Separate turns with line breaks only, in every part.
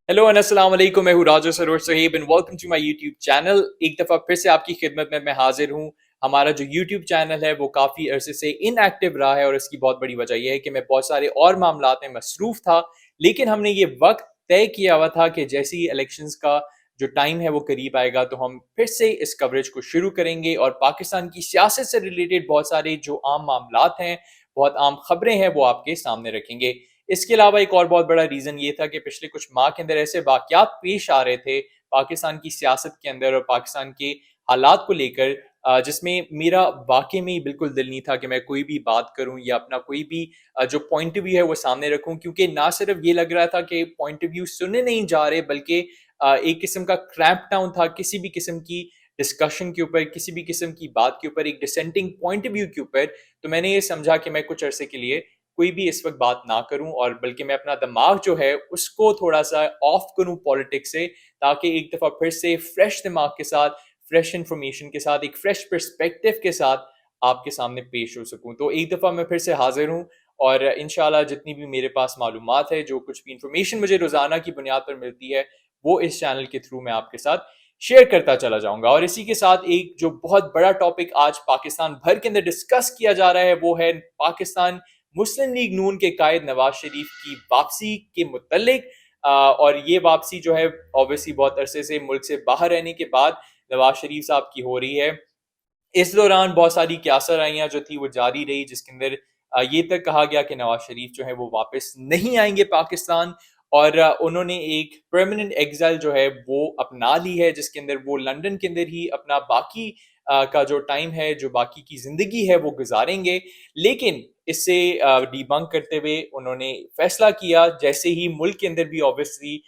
Hello अस्सलाम वालेकुम, मैं हूँ Raja Sarovar Sahib and welcome to my YouTube channel. एक दफ़ा फिर से आपकी खिदमत में मैं हाजिर हूँ। हमारा जो यूट्यूब चैनल है वो काफ़ी अरसे से इनएक्टिव रहा है और इसकी बहुत बड़ी वजह यह है कि मैं बहुत सारे और मामलात में मसरूफ़ था। लेकिन हमने ये वक्त तय किया हुआ था कि जैसे ही इलेक्शंस का जो टाइम है वो करीब आएगा तो हम फिर से इस कवरेज को शुरू करेंगे और पाकिस्तान की सियासत से रिलेटेड बहुत सारे जो आम मामलात हैं, बहुत आम खबरें हैं, वो आपके सामने रखेंगे। इसके अलावा एक और बहुत बड़ा रीज़न ये था कि पिछले कुछ माह के अंदर ऐसे वाक़यात पेश आ रहे थे पाकिस्तान की सियासत के अंदर और पाकिस्तान के हालात को लेकर, जिसमें मेरा वाक़ई में ही बिल्कुल दिल नहीं था कि मैं कोई भी बात करूँ या अपना कोई भी जो पॉइंट ऑफ व्यू है वो सामने रखूँ, क्योंकि ना सिर्फ ये लग रहा था कि पॉइंट ऑफ व्यू सुने नहीं जा रहे, बल्कि एक किस्म का क्रैम्प डाउन था किसी भी किस्म की डिस्कशन के ऊपर, किसी भी किस्म की बात के ऊपर, एक डिसेंटिंग पॉइंट ऑफ व्यू के ऊपर। तो मैंने ये समझा कि मैं कुछ अरसे के लिए कोई भी इस वक्त बात ना करूं और बल्कि मैं अपना दिमाग जो है उसको थोड़ा सा ऑफ करूं पॉलिटिक्स से, ताकि एक दफ़ा फिर से फ्रेश दिमाग के साथ, फ्रेश इंफॉर्मेशन के साथ, एक फ्रेश पर्सपेक्टिव के साथ आपके सामने पेश हो सकूं। तो एक दफ़ा मैं फिर से हाजिर हूं और इंशाल्लाह जितनी भी मेरे पास मालूमात है, जो कुछ भी इंफॉर्मेशन मुझे रोज़ाना की बुनियाद पर मिलती है, वो इस चैनल के थ्रू मैं आपके साथ शेयर करता चला जाऊंगा। और इसी के साथ एक जो बहुत बड़ा टॉपिक आज पाकिस्तान भर के अंदर डिस्कस किया जा रहा है वो है पाकिस्तान मुस्लिम लीग नून के कायद नवाज शरीफ की वापसी के मुतल्लिक। और ये वापसी जो है ऑब्वियसली बहुत अरसे से मुल्क से बाहर रहने के बाद नवाज शरीफ साहब की हो रही है। इस दौरान बहुत सारी क्यासरआइयाँ जो थी वो जारी रही, जिसके अंदर ये तक कहा गया कि नवाज शरीफ जो है वो वापस नहीं आएंगे पाकिस्तान, और उन्होंने एक परमानेंट एग्जाइल जो है वो अपना ली है, जिसके अंदर वो लंदन के अंदर ही अपना बाकी का जो टाइम है, जो बाकी की ज़िंदगी है वो गुजारेंगे। लेकिन इससे डिबंक करते हुए उन्होंने फैसला किया, जैसे ही मुल्क के अंदर भी ऑब्वियसली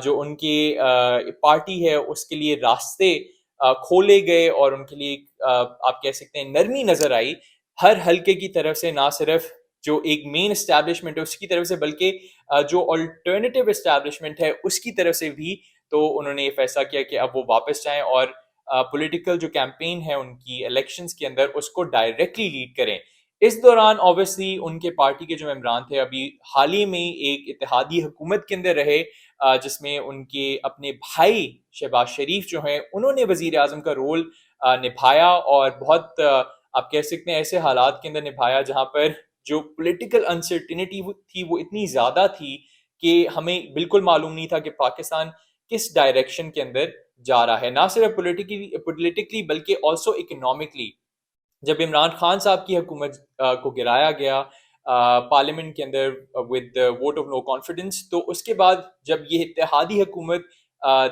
जो उनके पार्टी है उसके लिए रास्ते खोले गए और उनके लिए आप कह सकते हैं नरमी नजर आई हर हल्के की तरफ से, ना सिर्फ जो एक मेन एस्टैब्लिशमेंट है उसकी तरफ से, बल्कि जो अल्टरनेटिव एस्टैब्लिशमेंट है उसकी तरफ से भी। तो उन्होंने ये फैसला किया कि अब वो वापस जाएं और पॉलिटिकल जो कैंपेन है उनकी इलेक्शंस के अंदर उसको डायरेक्टली लीड करें। इस दौरान ऑब्वियसली उनके पार्टी के जो मेम्बरान थे अभी हाल ही में एक इत्तेहादी हुकूमत के अंदर रहे, जिसमें उनके अपने भाई शहबाज शरीफ जो हैं उन्होंने वजीर आजम का रोल निभाया, और बहुत आप कह सकते हैं ऐसे हालात के अंदर निभाया जहां पर जो पॉलिटिकल अनसर्टिनिटी थी वो इतनी ज़्यादा थी कि हमें बिल्कुल मालूम नहीं था कि पाकिस्तान किस डायरेक्शन के अंदर जा रहा है, ना सिर्फ पॉलिटिकली बल्कि ऑल्सो इकोनॉमिकली। जब इमरान खान साहब की हुकूमत को गिराया गया पार्लियामेंट के अंदर with vote of no confidence, तो उसके बाद जब ये इत्तेहादी हुकूमत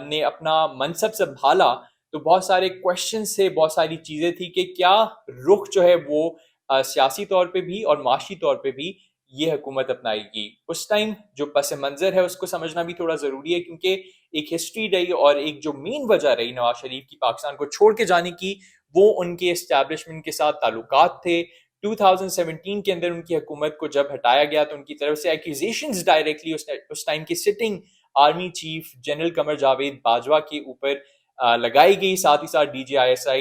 ने अपना मनसब संभाला तो बहुत सारे क्वेश्चन थे, बहुत सारी चीज़ें थी कि क्या रुख जो है वो सियासी तौर पे भी और माशी तौर पे भी ये हुकूमत अपनाएगी। उस टाइम जो पस मंज़र है उसको समझना भी थोड़ा ज़रूरी है, क्योंकि एक हिस्ट्री रही और एक जो मेन वजह रही नवाज शरीफ की पाकिस्तान को छोड़ के जाने की, वो उनके एस्टैब्लिशमेंट के साथ ताल्लुकात थे। 2017 के अंदर उनकी हुकूमत को जब हटाया गया तो उनकी तरफ से एक्यूजेशंस डायरेक्टली उस टाइम की sitting army chief general Qamar Javed Bajwa के ऊपर लगाई गई, साथ ही साथ DGISI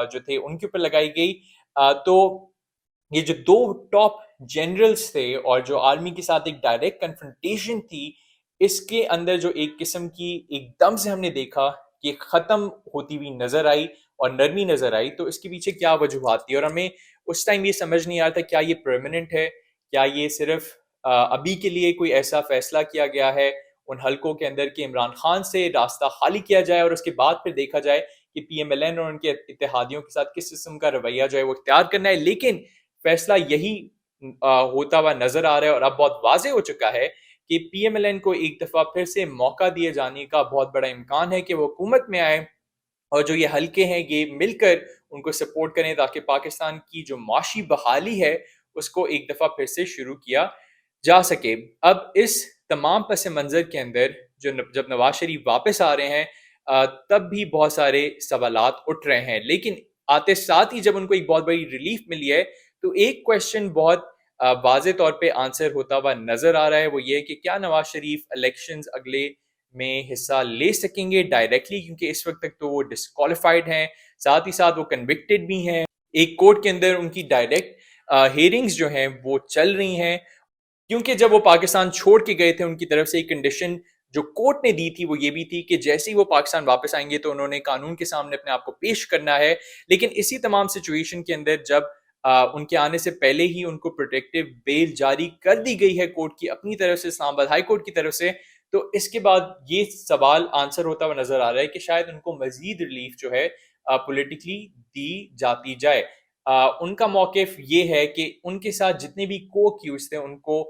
जो थे उनके ऊपर लगाई गई। तो ये जो दो टॉप जनरल्स थे और जो आर्मी के साथ एक डायरेक्ट कन्फ्रंटेशन थी, इसके अंदर जो एक किस्म की एकदम से हमने देखा कि खत्म होती हुई नजर आई और नरमी नजर आई, तो इसके पीछे क्या वजूहत थी और हमें उस टाइम ये समझ नहीं आ रहा था क्या ये परमानेंट है, क्या ये सिर्फ अभी के लिए कोई ऐसा फैसला किया गया है उन हलकों के अंदर कि इमरान खान से रास्ता खाली किया जाए और उसके बाद फिर देखा जाए कि PMLN और उनके इत्तेहादियों के साथ किस किस्म का रवैया जो है वो इख्तियार करना है। लेकिन फैसला यही होता हुआ नजर आ रहा है और अब बहुत वाजे हो चुका है कि PMLN को एक दफा फिर से मौका दिए जाने का बहुत बड़ा इम्कान है कि वो हुकूमत में आए और जो ये हल्के हैं ये मिलकर उनको सपोर्ट करें, ताकि पाकिस्तान की जो माशी बहाली है उसको एक दफा फिर से शुरू किया जा सके। अब इस तमाम पस मंजर के अंदर जब नवाज शरीफ वापस आ रहे हैं, तब भी बहुत सारे सवालात उठ रहे हैं, लेकिन आते साथ ही जब उनको एक बहुत बड़ी रिलीफ मिली है तो एक क्वेश्चन बहुत वाजे तौर पे आंसर होता हुआ नजर आ रहा है, वो ये है कि क्या नवाज शरीफ इलेक्शंस अगले में हिस्सा ले सकेंगे डायरेक्टली, क्योंकि इस वक्त तक तो वो डिस्क्वालिफाइड हैं, साथ ही साथ वो कन्विक्टेड भी हैं। एक कोर्ट के अंदर उनकी डायरेक्ट हेयरिंग्स जो हैं वो चल रही हैं, क्योंकि जब वो पाकिस्तान छोड़ के गए थे उनकी तरफ से एक कंडीशन جو کورٹ نے دی تھی وہ یہ بھی تھی کہ جیسے ہی وہ پاکستان واپس آئیں گے تو انہوں نے قانون کے سامنے اپنے آپ کو پیش کرنا ہے. لیکن اسی تمام سچویشن کے اندر جب ان کے آنے سے پہلے ہی ان کو پروٹیکٹیو بیل جاری کر دی گئی ہے کورٹ کی اپنی طرف سے, اسلام آباد ہائی کورٹ کی طرف سے, تو اس کے بعد یہ سوال آنسر ہوتا ہوا نظر آ رہا ہے کہ شاید ان کو مزید ریلیف جو ہے پولیٹیکلی دی جاتی جائے. ان کا موقف یہ ہے کہ ان کے ساتھ جتنے بھی کو ایکیوز تھے ان کو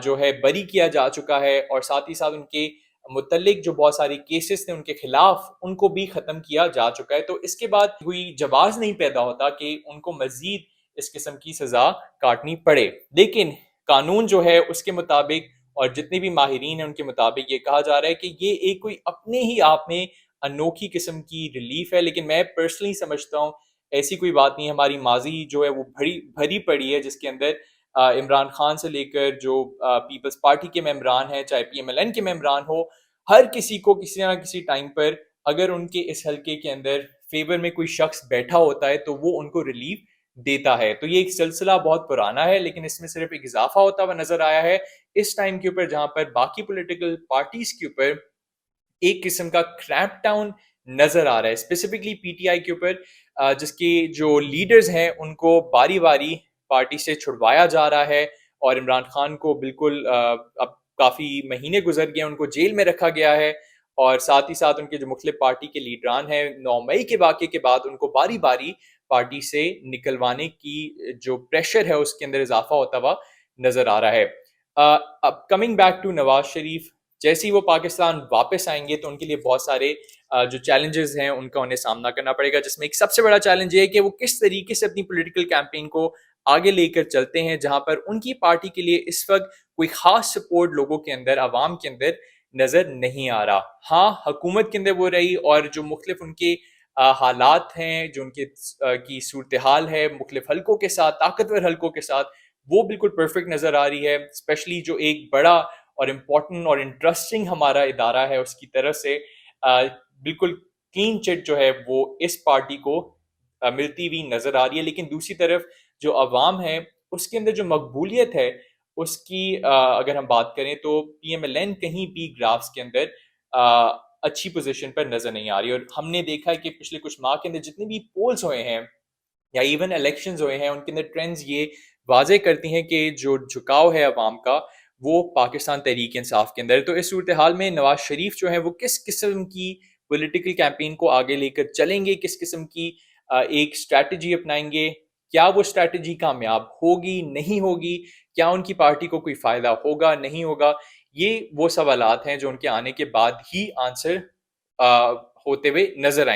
جو ہے بری کیا جا چکا ہے, اور ساتھ ہی ساتھ ان کے متعلق جو بہت ساری کیسز تھے ان کے خلاف ان کو بھی ختم کیا جا چکا ہے. تو اس کے بعد کوئی جواز نہیں پیدا ہوتا کہ ان کو مزید اس قسم کی سزا کاٹنی پڑے. لیکن قانون جو ہے اس کے مطابق اور جتنے بھی ماہرین ہیں ان کے مطابق یہ کہا جا رہا ہے کہ یہ ایک کوئی اپنے ہی آپ میں انوکھی قسم کی ریلیف ہے. لیکن میں پرسنلی سمجھتا ہوں ایسی کوئی بات نہیں. ہماری ماضی جو ہے وہ بھری پڑی ہے جس کے اندر عمران خان سے لے کر جو پیپلز پارٹی کے ممبران ہیں, چاہے پی ایم ایل این کے ممبران ہو, ہر کسی کو کسی نہ کسی ٹائم پر اگر ان کے اس حلقے کے اندر فیور میں کوئی شخص بیٹھا ہوتا ہے تو وہ ان کو ریلیف دیتا ہے. تو یہ ایک سلسلہ بہت پرانا ہے, لیکن اس میں صرف ایک اضافہ ہوتا ہوا نظر آیا ہے اس ٹائم کے اوپر, جہاں پر باقی پولیٹیکل پارٹیز کے اوپر ایک قسم کا کریپ ڈاؤن نظر آ رہا ہے, اسپیسیفکلی پی ٹی آئی کے اوپر, جس کے جو لیڈرز ہیں ان کو باری باری پارٹی سے چھڑوایا جا رہا ہے, اور عمران خان کو بالکل اب کافی مہینے گزر گئے ان کو جیل میں رکھا گیا ہے, اور ساتھ ہی ساتھ ان کے جو مختلف پارٹی کے لیڈران ہیں 9 مئی کے واقعے کے بعد ان کو باری باری پارٹی سے نکلوانے کی جو پریشر ہے اس کے اندر اضافہ ہوتا ہوا نظر آ رہا ہے. اب coming back to Nawaz Sharif, جیسے ہی وہ پاکستان واپس آئیں گے تو ان کے لیے بہت سارے جو چیلنجز ہیں ان کا انہیں سامنا کرنا پڑے گا, جس میں ایک سب سے بڑا چیلنج یہ ہے کہ وہ کس طریقے سے اپنی پولیٹیکل کیمپین کو آگے لے کر چلتے ہیں, جہاں پر ان کی پارٹی کے لیے اس وقت کوئی خاص سپورٹ لوگوں کے اندر, عوام کے اندر نظر نہیں آ رہا. ہاں حکومت کے اندر وہ رہی, اور جو مختلف ان کے حالات ہیں, جو ان کے کی صورتحال ہے مختلف حلقوں کے ساتھ, طاقتور حلقوں کے ساتھ, وہ بالکل پرفیکٹ نظر آ رہی ہے. اسپیشلی جو ایک بڑا اور امپورٹنٹ اور انٹرسٹنگ ہمارا ادارہ ہے اس کی طرف سے بالکل کلین چٹ جو ہے وہ اس پارٹی کو ملتی ہوئی نظر آ رہی ہے. لیکن دوسری طرف جو عوام ہے اس کے اندر جو مقبولیت ہے اس کی اگر ہم بات کریں تو پی ایم ایل این کہیں بھی گرافس کے اندر اچھی پوزیشن پر نظر نہیں آ رہی. اور ہم نے دیکھا ہے کہ پچھلے کچھ ماہ کے اندر جتنے بھی پولز ہوئے ہیں یا ایون الیکشنز ہوئے ہیں ان کے اندر ٹرینڈز یہ واضح کرتی ہیں کہ جو جھکاؤ ہے عوام کا وہ پاکستان تحریک انصاف کے اندر. تو اس صورتحال میں نواز شریف جو ہے وہ کس قسم کی پولیٹیکل کیمپین کو آگے لے کر چلیں گے, کس قسم کی ایک اسٹریٹجی اپنائیں گے, کیا وہ اسٹریٹجی کامیاب ہوگی نہیں ہوگی, کیا ان کی پارٹی کو کوئی فائدہ ہوگا نہیں ہوگا, یہ وہ سوالات ہیں جو ان کے آنے کے بعد ہی آنسر ہوتے ہوئے نظر آئیں.